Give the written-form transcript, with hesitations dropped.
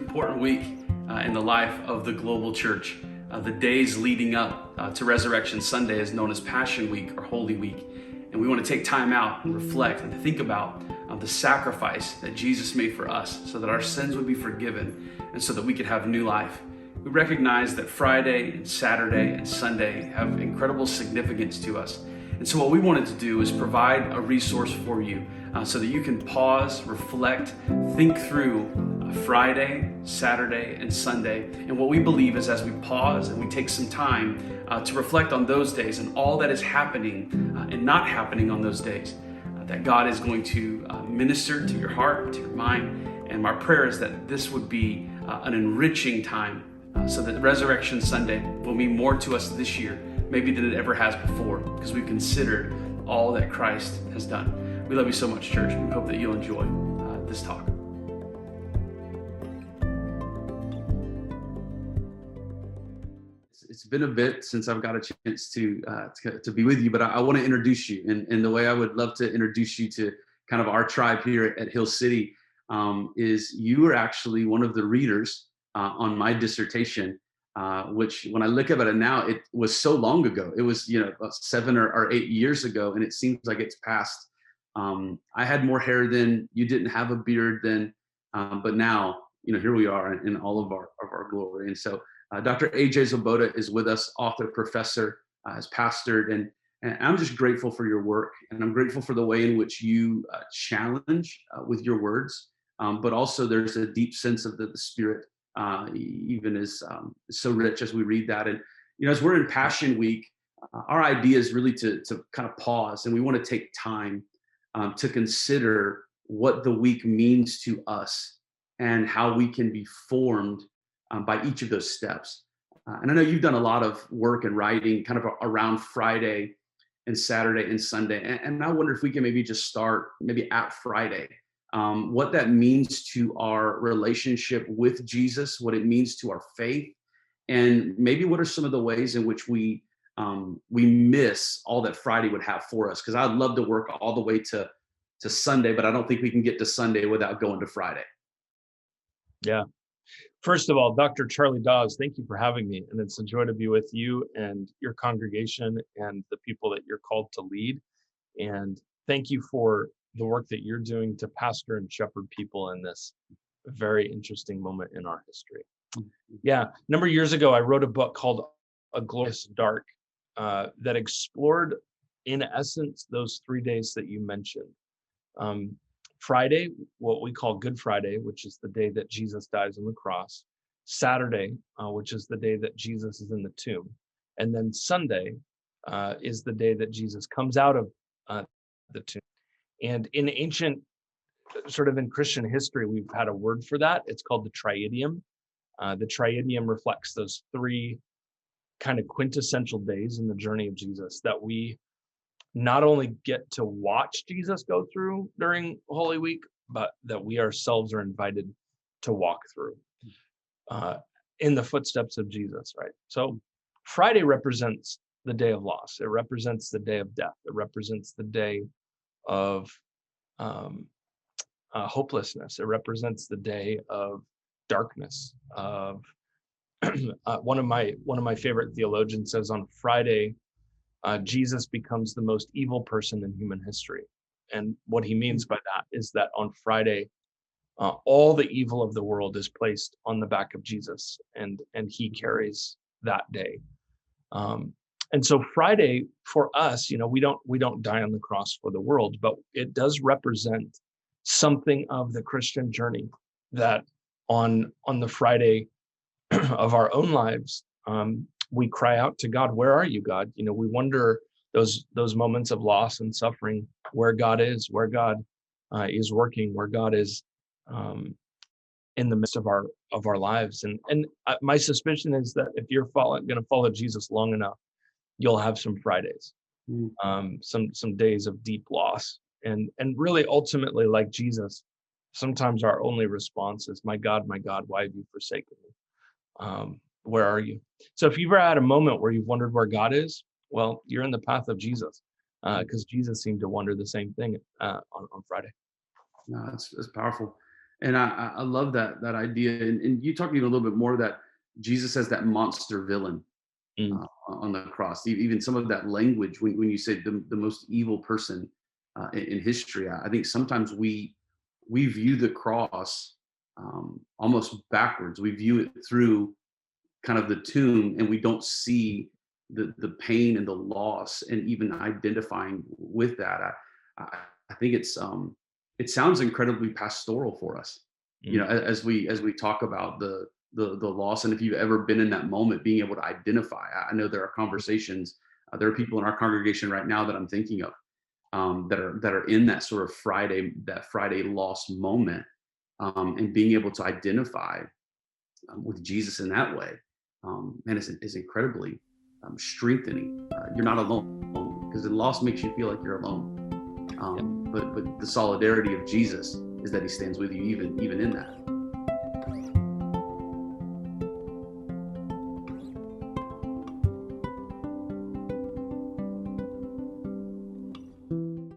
important week in the life of the global church. The days leading up to Resurrection Sunday is known as Passion Week or Holy Week. And we want to take time out and reflect and to think about the sacrifice that Jesus made for us so that our sins would be forgiven and so that we could have new life. We recognize that Friday and Saturday and Sunday have incredible significance to us. And so what we wanted to do is provide a resource for you so that you can pause, reflect, think through Friday, Saturday, and Sunday. And what we believe is as we pause and we take some time to reflect on those days and all that is happening and not happening on those days, that God is going to minister to your heart, to your mind. And my prayer is that this would be an enriching time so that Resurrection Sunday will mean more to us this year, maybe than it ever has before, because we've considered all that Christ has done. We love you so much, church. We hope that you'll enjoy this talk. It's been a bit since I've got a chance to be with you, but I want to introduce you. And the way I would love to introduce you to kind of our tribe here at Hill City is you were actually one of the readers on my dissertation, which when I look at it now, it was so long ago. It was, about 7 or 8 years ago, and it seems like it's passed. I had more hair then, you didn't have a beard then, but now, here we are in all of our glory. And so Dr. AJ Swoboda is with us, author, professor, has pastored, and I'm just grateful for your work, and I'm grateful for the way in which you challenge with your words, but also there's a deep sense of the Spirit, even as so rich as we read that. And as we're in Passion Week, our idea is really to kind of pause, and we want to take time to consider what the week means to us and how we can be formed by each of those steps. And I know you've done a lot of work and writing kind of around Friday and Saturday and Sunday. And I wonder if we can maybe just start maybe at Friday, what that means to our relationship with Jesus, what it means to our faith, and maybe what are some of the ways in which we miss all that Friday would have for us. Because I'd love to work all the way to Sunday, but I don't think we can get to Sunday without going to Friday. Yeah. First of all, Dr. Charlie Dawes, thank you for having me. And it's a joy to be with you and your congregation and the people that you're called to lead. And thank you for the work that you're doing to pastor and shepherd people in this very interesting moment in our history. Yeah. A number of years ago, I wrote a book called A Glorious Dark that explored, in essence, those 3 days that you mentioned. Friday, what we call Good Friday, which is the day that Jesus dies on the cross. Saturday, which is the day that Jesus is in the tomb. And then Sunday is the day that Jesus comes out of the tomb. And in ancient, sort of in Christian history, we've had a word for that. It's called the Triadium. The Triadium reflects those 3 kind of quintessential days in the journey of Jesus that we not only get to watch Jesus go through during Holy Week, but that we ourselves are invited to walk through in the footsteps of Jesus, right? So Friday represents the day of loss. It represents the day of death. It represents the day of hopelessness. It represents the day of darkness. Of one of my favorite theologians says on Friday, Jesus becomes the most evil person in human history. And what he means by that is that on Friday, all the evil of the world is placed on the back of Jesus, and he carries that day. And so Friday for us, we don't die on the cross for the world, but it does represent something of the Christian journey that on the Friday of our own lives, we cry out to God, where are you, God? We wonder those moments of loss and suffering, where God is working, where God is in the midst of our lives. And my suspicion is that if you're going to follow Jesus long enough, you'll have some Fridays, some days of deep loss, and really ultimately, like Jesus, sometimes our only response is, my God, why have you forsaken me? Where are you? So if you've ever had a moment where you've wondered where God is, well, you're in the path of Jesus, because Jesus seemed to wonder the same thing on Friday. No, it's powerful. And I love that idea. And you talked even a little bit more that Jesus as that monster villain Mm, on the cross. Even some of that language when you say the most evil person in history. I think sometimes we view the cross almost backwards. We view it through kind of the tomb, and we don't see the pain and the loss, and even identifying with that. I think it sounds incredibly pastoral for us, mm, as we talk about the loss. And if you've ever been in that moment, being able to identify. I know there are conversations. There are people in our congregation right now that I'm thinking of, that are in that sort of Friday lost moment, and being able to identify with Jesus in that way, man, is incredibly strengthening. You're not alone, because the loss makes you feel like you're alone. yeah. But the solidarity of Jesus is that He stands with you even in that.